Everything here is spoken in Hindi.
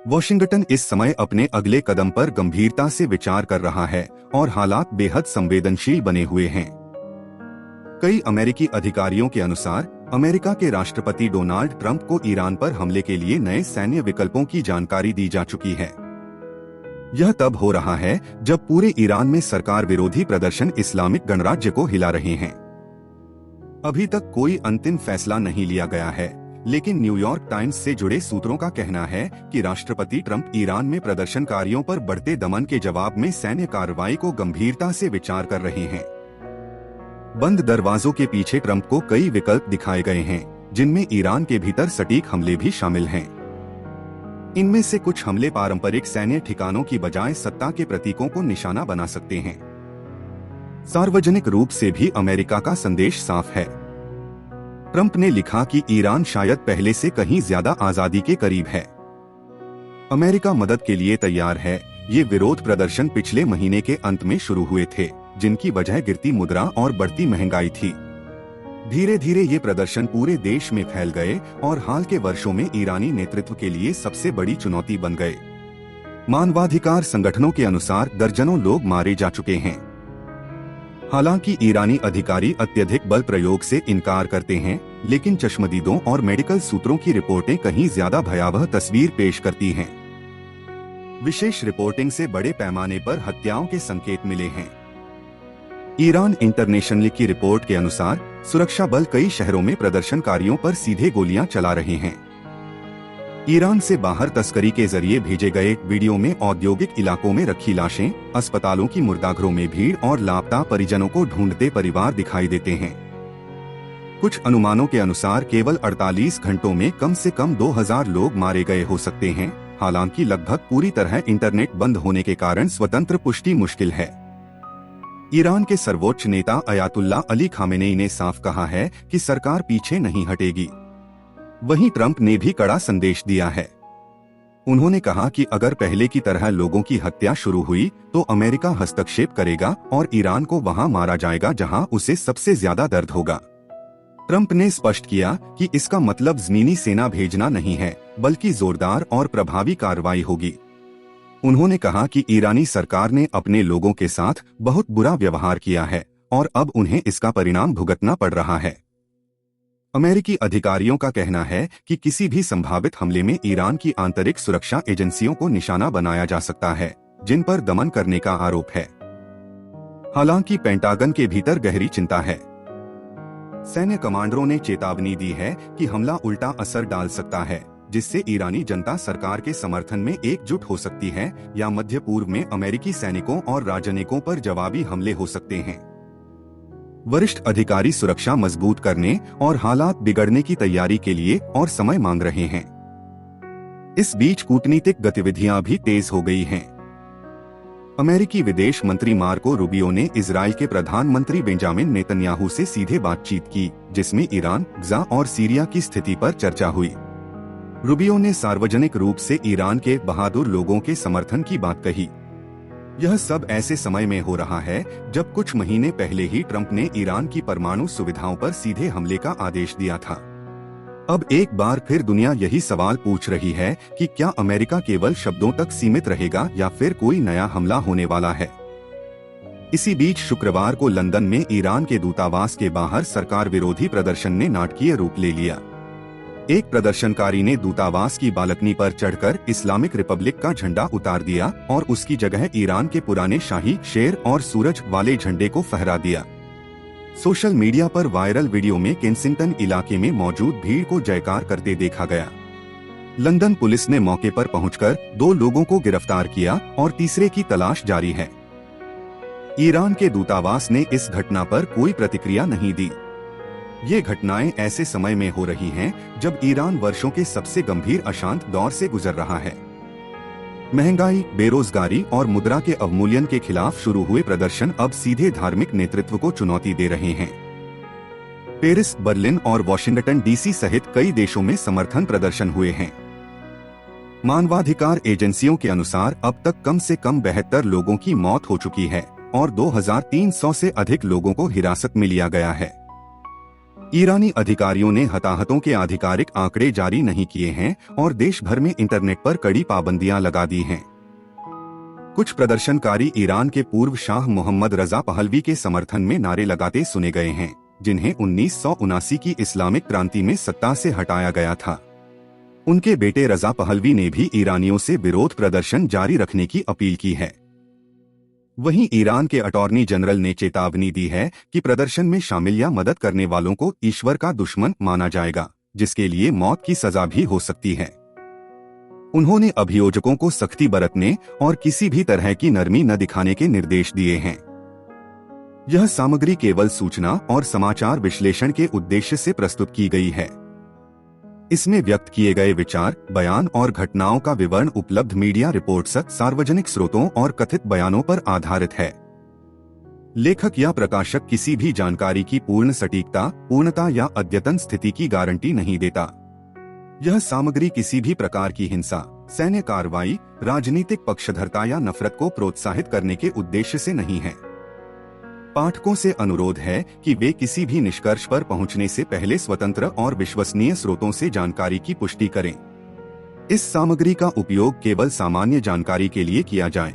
वॉशिंगटन इस समय अपने अगले कदम पर गंभीरता से विचार कर रहा है और हालात बेहद संवेदनशील बने हुए हैं। कई अमेरिकी अधिकारियों के अनुसार अमेरिका के राष्ट्रपति डोनाल्ड ट्रंप को ईरान पर हमले के लिए नए सैन्य विकल्पों की जानकारी दी जा चुकी है। यह तब हो रहा है जब पूरे ईरान में सरकार विरोधी प्रदर्शन इस्लामिक गणराज्य को हिला रहे हैं। अभी तक कोई अंतिम फैसला नहीं लिया गया है, लेकिन न्यूयॉर्क टाइम्स से जुड़े सूत्रों का कहना है कि राष्ट्रपति ट्रंप ईरान में प्रदर्शनकारियों पर बढ़ते दमन के जवाब में सैन्य कार्रवाई को गंभीरता से विचार कर रहे हैं। बंद दरवाजों के पीछे ट्रंप को कई विकल्प दिखाए गए हैं, जिनमें ईरान के भीतर सटीक हमले भी शामिल हैं। इनमें से कुछ हमले पारंपरिक सैन्य ठिकानों की बजाय सत्ता के प्रतीकों को निशाना बना सकते हैं। सार्वजनिक रूप से भी अमेरिका का संदेश साफ है। ट्रंप ने लिखा कि ईरान शायद पहले से कहीं ज्यादा आजादी के करीब है। अमेरिका मदद के लिए तैयार है। ये विरोध प्रदर्शन पिछले महीने के अंत में शुरू हुए थे, जिनकी वजह गिरती मुद्रा और बढ़ती महंगाई थी। धीरे धीरे ये प्रदर्शन पूरे देश में फैल गए और हाल के वर्षों में ईरानी नेतृत्व के लिए सबसे बड़ी चुनौती बन गए। मानवाधिकार संगठनों के अनुसार दर्जनों लोग मारे जा चुके हैं। हालांकि ईरानी अधिकारी अत्यधिक बल प्रयोग से इनकार करते हैं, लेकिन चश्मदीदों और मेडिकल सूत्रों की रिपोर्टें कहीं ज्यादा भयावह तस्वीर पेश करती हैं। विशेष रिपोर्टिंग से बड़े पैमाने पर हत्याओं के संकेत मिले हैं। ईरान इंटरनेशनल की रिपोर्ट के अनुसार सुरक्षा बल कई शहरों में प्रदर्शनकारियों पर सीधे गोलियां चला रहे हैं। ईरान से बाहर तस्करी के जरिए भेजे गए वीडियो में औद्योगिक इलाकों में रखी लाशें, अस्पतालों की मुर्दाघरों में भीड़ और लापता परिजनों को ढूंढते परिवार दिखाई देते हैं। कुछ अनुमानों के अनुसार केवल 48 घंटों में कम से कम 2000 लोग मारे गए हो सकते हैं। हालांकि लगभग पूरी तरह इंटरनेट बंद होने के कारण स्वतंत्र पुष्टि मुश्किल है। ईरान के सर्वोच्च नेता अयातुल्ला अली खामेनेई ने साफ कहा है कि सरकार पीछे नहीं हटेगी। वहीं ट्रंप ने भी कड़ा संदेश दिया है। उन्होंने कहा कि अगर पहले की तरह लोगों की हत्या शुरू हुई तो अमेरिका हस्तक्षेप करेगा और ईरान को वहां मारा जाएगा जहां उसे सबसे ज्यादा दर्द होगा। ट्रंप ने स्पष्ट किया कि इसका मतलब जमीनी सेना भेजना नहीं है, बल्कि जोरदार और प्रभावी कार्रवाई होगी। उन्होंने कहा कि ईरानी सरकार ने अपने लोगों के साथ बहुत बुरा व्यवहार किया है और अब उन्हें इसका परिणाम भुगतना पड़ रहा है। अमेरिकी अधिकारियों का कहना है कि किसी भी संभावित हमले में ईरान की आंतरिक सुरक्षा एजेंसियों को निशाना बनाया जा सकता है, जिन पर दमन करने का आरोप है। हालांकि पेंटागन के भीतर गहरी चिंता है। सैन्य कमांडरों ने चेतावनी दी है कि हमला उल्टा असर डाल सकता है, जिससे ईरानी जनता सरकार के समर्थन में एकजुट हो सकती है या मध्य पूर्व में अमेरिकी सैनिकों और राजनयिकों पर जवाबी हमले हो सकते हैं। वरिष्ठ अधिकारी सुरक्षा मजबूत करने और हालात बिगड़ने की तैयारी के लिए और समय मांग रहे हैं। इस बीच कूटनीतिक गतिविधियां भी तेज हो गई हैं। अमेरिकी विदेश मंत्री मार्को रूबियो ने इजराइल के प्रधानमंत्री बेंजामिन नेतन्याहू से सीधे बातचीत की, जिसमें ईरान, गजा और सीरिया की स्थिति पर चर्चा हुई। रूबियो ने सार्वजनिक रूप से ईरान के बहादुर लोगों के समर्थन की बात कही। यह सब ऐसे समय में हो रहा है जब कुछ महीने पहले ही ट्रंप ने ईरान की परमाणु सुविधाओं पर सीधे हमले का आदेश दिया था। अब एक बार फिर दुनिया यही सवाल पूछ रही है कि क्या अमेरिका केवल शब्दों तक सीमित रहेगा या फिर कोई नया हमला होने वाला है। इसी बीच शुक्रवार को लंदन में ईरान के दूतावास के बाहर सरकार विरोधी प्रदर्शन ने नाटकीय रूप ले लिया। एक प्रदर्शनकारी ने दूतावास की बालकनी पर चढ़कर इस्लामिक रिपब्लिक का झंडा उतार दिया और उसकी जगह ईरान के पुराने शाही शेर और सूरज वाले झंडे को फहरा दिया। सोशल मीडिया पर वायरल वीडियो में केंसिंगटन इलाके में मौजूद भीड़ को जयकार करते देखा गया। लंदन पुलिस ने मौके पर पहुंचकर 2 लोगों को गिरफ्तार किया और तीसरे की तलाश जारी है। ईरान के दूतावास ने इस घटना पर कोई प्रतिक्रिया नहीं दी। ये घटनाएं ऐसे समय में हो रही हैं जब ईरान वर्षों के सबसे गंभीर अशांत दौर से गुजर रहा है। महंगाई, बेरोजगारी और मुद्रा के अवमूल्यन के खिलाफ शुरू हुए प्रदर्शन अब सीधे धार्मिक नेतृत्व को चुनौती दे रहे हैं। पेरिस, बर्लिन और वॉशिंगटन डीसी सहित कई देशों में समर्थन प्रदर्शन हुए हैं। मानवाधिकार एजेंसियों के अनुसार अब तक कम से कम 72 लोगों की मौत हो चुकी है और 2300 से अधिक लोगों को हिरासत में लिया गया है। ईरानी अधिकारियों ने हताहतों के आधिकारिक आंकड़े जारी नहीं किए हैं और देश भर में इंटरनेट पर कड़ी पाबंदियां लगा दी हैं। कुछ प्रदर्शनकारी ईरान के पूर्व शाह मोहम्मद रजा पहलवी के समर्थन में नारे लगाते सुने गए हैं, जिन्हें 1979 की इस्लामिक क्रांति में सत्ता से हटाया गया था। उनके बेटे रजा पहलवी ने भी ईरानियों से विरोध प्रदर्शन जारी रखने की अपील की है। वहीं ईरान के अटॉर्नी जनरल ने चेतावनी दी है कि प्रदर्शन में शामिल या मदद करने वालों को ईश्वर का दुश्मन माना जाएगा, जिसके लिए मौत की सजा भी हो सकती है। उन्होंने अभियोजकों को सख्ती बरतने और किसी भी तरह की नरमी न दिखाने के निर्देश दिए हैं। यह सामग्री केवल सूचना और समाचार विश्लेषण के उद्देश्य से प्रस्तुत की गई है। इसमें व्यक्त किए गए विचार, बयान और घटनाओं का विवरण उपलब्ध मीडिया रिपोर्ट्स, सार्वजनिक स्रोतों और कथित बयानों पर आधारित है। लेखक या प्रकाशक किसी भी जानकारी की पूर्ण सटीकता, पूर्णता या अद्यतन स्थिति की गारंटी नहीं देता। यह सामग्री किसी भी प्रकार की हिंसा, सैन्य कार्रवाई, राजनीतिक पक्षधरता या नफरत को प्रोत्साहित करने के उद्देश्य से नहीं है। पाठकों से अनुरोध है कि वे किसी भी निष्कर्ष पर पहुंचने से पहले स्वतंत्र और विश्वसनीय स्रोतों से जानकारी की पुष्टि करें। इस सामग्री का उपयोग केवल सामान्य जानकारी के लिए किया जाए।